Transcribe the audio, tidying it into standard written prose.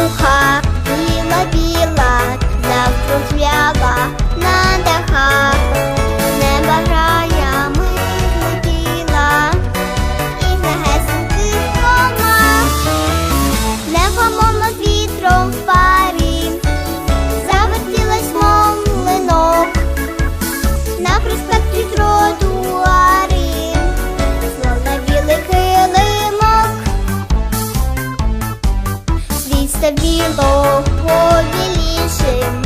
кожуха, біла-біла, навкруг в'яла на дахах. Неба граями летіла із легесеньких комах. Невгамовно з вітром в парі завертілась, мов млинок. На проспекті тротуарі знов на білий килимок. Світ став біло побілішим,